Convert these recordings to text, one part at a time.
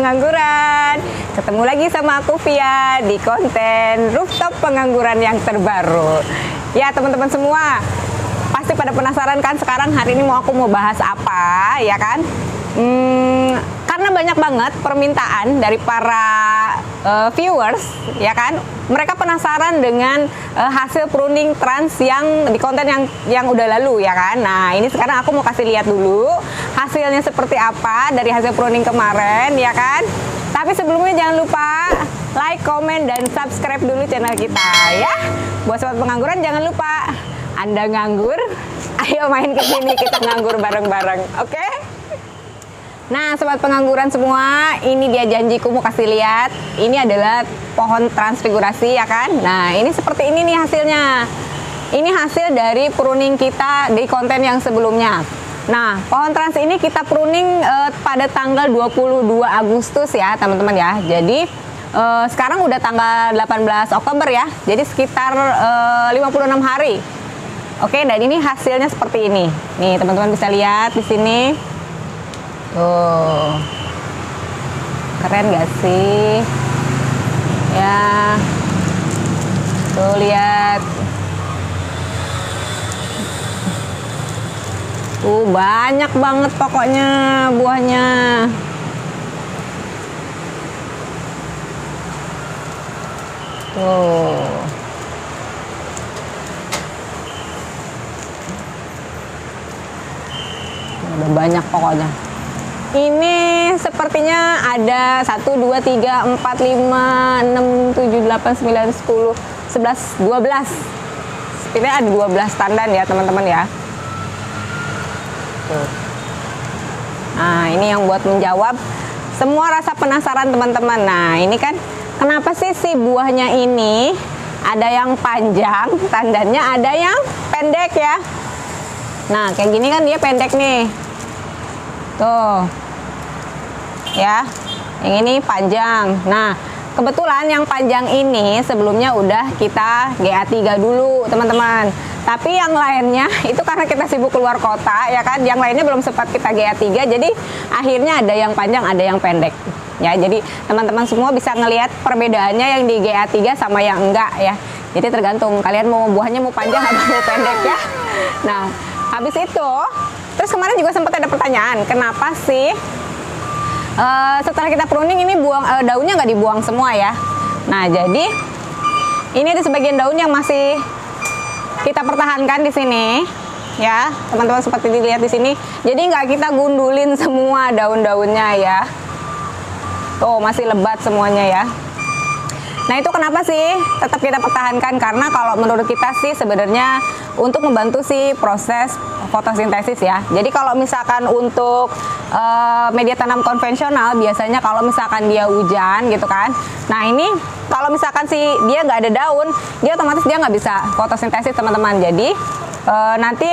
Pengangguran. Ketemu lagi sama aku Via di konten Rooftop Pengangguran yang terbaru. Ya teman-teman semua, pasti pada penasaran kan sekarang hari ini aku mau bahas apa, ya kan? Karena banyak banget permintaan dari para viewers, ya kan? Mereka penasaran dengan hasil pruning trans yang di konten yang udah lalu, ya kan? Nah, ini sekarang aku mau kasih lihat dulu hasilnya seperti apa dari hasil pruning kemarin, ya kan? Tapi sebelumnya jangan lupa like, komen, dan subscribe dulu channel kita, ya. Buat sobat pengangguran jangan lupa, Anda nganggur, ayo main ke sini kita nganggur bareng-bareng, oke? Nah, sobat pengangguran semua, ini dia janjiku mau kasih lihat. Ini adalah pohon transfigurasi, ya kan? Nah, ini seperti ini nih hasilnya. Ini hasil dari pruning kita di konten yang sebelumnya. Nah, pohon trans ini kita pruning pada tanggal 22 Agustus ya, teman-teman ya. Jadi, sekarang udah tanggal 18 Oktober ya. Jadi sekitar 56 hari. Oke, dan ini hasilnya seperti ini. Nih, teman-teman bisa lihat di sini. Tuh, keren gak sih? Ya, tuh lihat. Tuh banyak banget pokoknya buahnya. Tuh. Udah banyak pokoknya. Ini sepertinya ada 1, 2, 3, 4, 5, 6, 7, 8, 9, 10, 11, 12. Sepertinya ada 12 tandan ya teman-teman ya. Tuh. Nah, ini yang buat menjawab semua rasa penasaran teman-teman. Nah, ini kan kenapa sih si buahnya ini ada yang panjang tandannya, ada yang pendek ya. Nah, kayak gini kan dia pendek nih. Tuh. Ya, yang ini panjang. Nah, kebetulan yang panjang ini sebelumnya udah kita GA3 dulu teman-teman. Tapi yang lainnya itu karena kita sibuk keluar kota ya kan, yang lainnya belum sempat kita GA3, jadi akhirnya ada yang panjang ada yang pendek ya. Jadi teman-teman semua bisa ngelihat perbedaannya yang di GA3 sama yang enggak ya. Jadi tergantung kalian mau buahnya mau panjang atau mau pendek ya. Nah, habis itu terus kemarin juga sempat ada pertanyaan, kenapa sih setelah kita pruning ini daunnya nggak dibuang semua ya. Nah, jadi ini ada sebagian daun yang masih kita pertahankan di sini ya, teman-teman, seperti dilihat di sini. Jadi nggak kita gundulin semua daun-daunnya ya. Tuh masih lebat semuanya ya. Nah, itu kenapa sih tetap kita pertahankan? Karena kalau menurut kita sih sebenarnya untuk membantu si proses fotosintesis ya. Jadi kalau misalkan untuk media tanam konvensional biasanya kalau misalkan dia hujan gitu kan. Nah, ini kalau misalkan dia nggak ada daun, dia otomatis dia nggak bisa fotosintesis teman-teman. Jadi nanti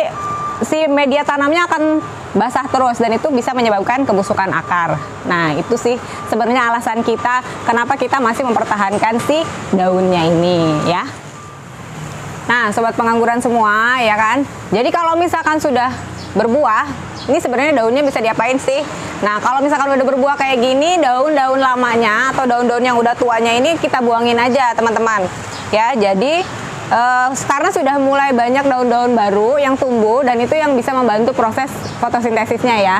si media tanamnya akan basah terus dan itu bisa menyebabkan kebusukan akar. Nah, itu sih sebenarnya alasan kita kenapa kita masih mempertahankan si daunnya ini ya. Nah, sobat pengangguran semua ya kan. Jadi kalau misalkan sudah berbuah, ini sebenarnya daunnya bisa diapain sih? Nah, kalau misalkan udah berbuah kayak gini, daun-daun lamanya atau daun-daun yang udah tuanya ini kita buangin aja teman-teman. Ya, jadi karena sudah mulai banyak daun-daun baru yang tumbuh dan itu yang bisa membantu proses fotosintesisnya ya.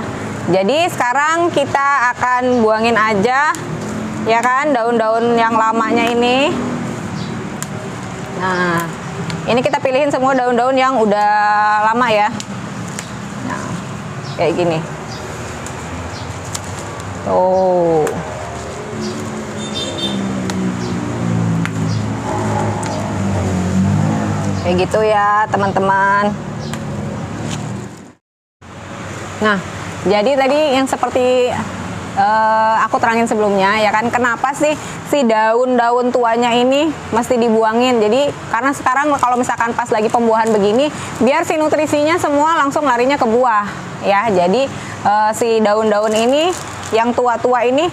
Jadi sekarang kita akan buangin aja ya kan daun-daun yang lamanya ini. Nah, ini kita pilihin semua daun-daun yang udah lama ya. Nah, kayak gini. Tuh. Kayak gitu ya teman-teman. Nah, jadi tadi yang seperti aku terangin sebelumnya ya kan, kenapa sih si daun-daun tuanya ini mesti dibuangin? Jadi karena sekarang kalau misalkan pas lagi pembuahan begini, biar si nutrisinya semua langsung larinya ke buah ya. Jadi si daun-daun ini yang tua-tua ini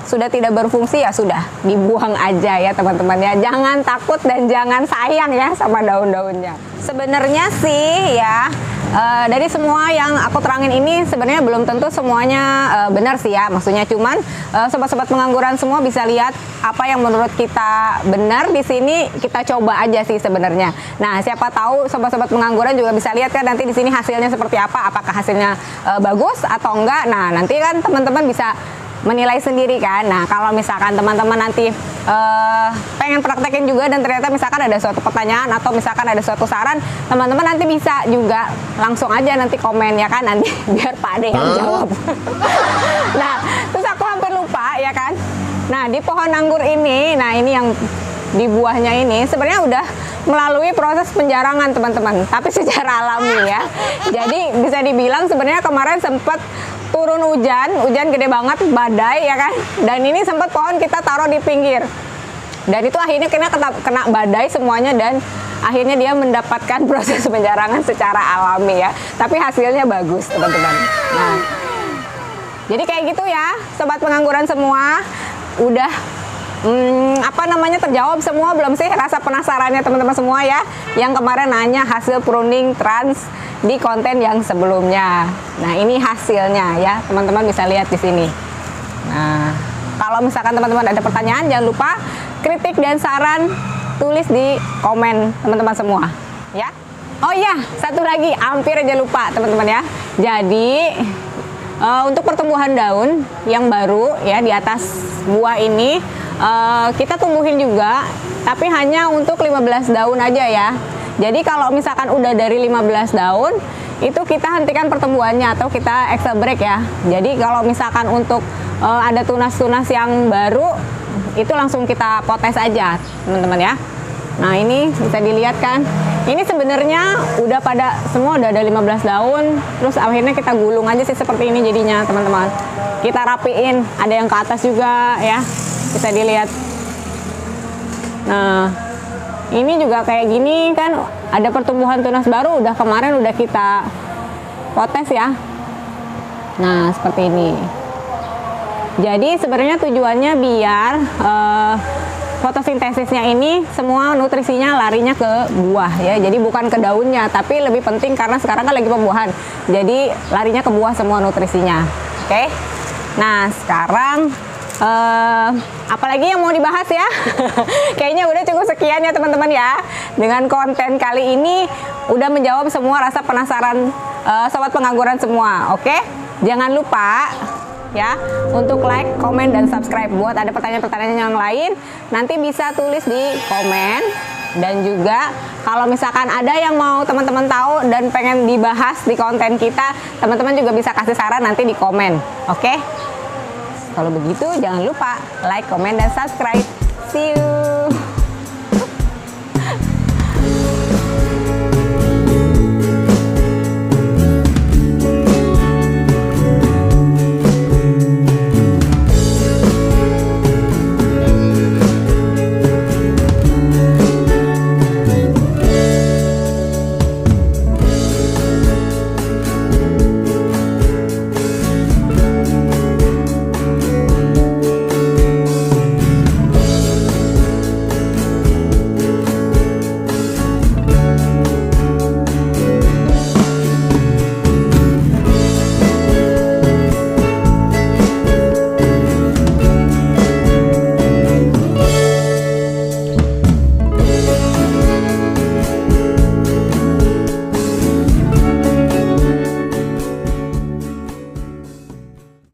sudah tidak berfungsi, ya sudah dibuang aja ya teman-teman ya. Jangan takut dan jangan sayang ya sama daun-daunnya. Sebenarnya sih ya dari semua yang aku terangin ini sebenarnya belum tentu semuanya benar sih ya, maksudnya cuman sobat-sobat pengangguran semua bisa lihat apa yang menurut kita benar di sini, kita coba aja sih sebenarnya. Nah, siapa tahu sobat-sobat pengangguran juga bisa lihat kan nanti di sini hasilnya seperti apa, apakah hasilnya bagus atau enggak. Nah, nanti kan teman-teman bisa menilai sendiri kan. Nah, kalau misalkan teman-teman nanti pengen praktekin juga dan ternyata misalkan ada suatu pertanyaan atau misalkan ada suatu saran, teman-teman nanti bisa juga langsung aja nanti komen ya kan, nanti biar Pak Ade yang jawab. Nah, terus aku hampir lupa ya kan. Nah, di pohon anggur ini, nah ini yang di buahnya ini sebenarnya udah melalui proses penjarangan teman-teman, tapi secara alami ya. Jadi bisa dibilang sebenarnya kemarin sempat turun hujan gede banget, badai ya kan. Dan ini sempat pohon kita taruh di pinggir. Dan itu akhirnya kena badai semuanya dan akhirnya dia mendapatkan proses penjarangan secara alami ya. Tapi hasilnya bagus teman-teman. Nah, jadi kayak gitu ya, sobat pengangguran semua. Udah terjawab semua belum sih rasa penasarannya teman-teman semua ya, yang kemarin nanya hasil pruning trans di konten yang sebelumnya. Nah, ini hasilnya ya, teman-teman bisa lihat di sini. Nah, kalau misalkan teman-teman ada pertanyaan, jangan lupa kritik dan saran tulis di komen teman-teman semua ya. Oh iya, satu lagi hampir aja lupa teman-teman ya. Jadi untuk pertumbuhan daun yang baru ya di atas buah ini, kita tumbuhin juga, tapi hanya untuk 15 daun aja ya. Jadi kalau misalkan udah dari 15 daun, itu kita hentikan pertumbuhannya atau kita extra break ya. Jadi kalau misalkan untuk ada tunas-tunas yang baru, itu langsung kita potes aja teman-teman ya. Nah, ini bisa dilihat kan, ini sebenarnya udah pada semua udah ada 15 daun, terus akhirnya kita gulung aja sih seperti ini jadinya teman-teman. Kita rapiin, ada yang ke atas juga ya, bisa dilihat. Nah, ini juga kayak gini kan, ada pertumbuhan tunas baru, udah kemarin udah kita potes ya. Nah, seperti ini. Jadi sebenarnya tujuannya biar fotosintesisnya ini semua nutrisinya larinya ke buah ya, jadi bukan ke daunnya, tapi lebih penting karena sekarang kan lagi pembuahan, jadi larinya ke buah semua nutrisinya. Oke. Nah, sekarang apalagi yang mau dibahas ya? Kayaknya udah cukup sekian ya teman-teman ya. Dengan konten kali ini udah menjawab semua rasa penasaran sobat pengangguran semua. Oke? Jangan lupa ya untuk like, komen, dan subscribe. Buat ada pertanyaan-pertanyaan yang lain, nanti bisa tulis di komen. Dan juga kalau misalkan ada yang mau teman-teman tahu dan pengen dibahas di konten kita, teman-teman juga bisa kasih saran nanti di komen. Oke? Kalau begitu jangan lupa like, komen, dan subscribe. See you.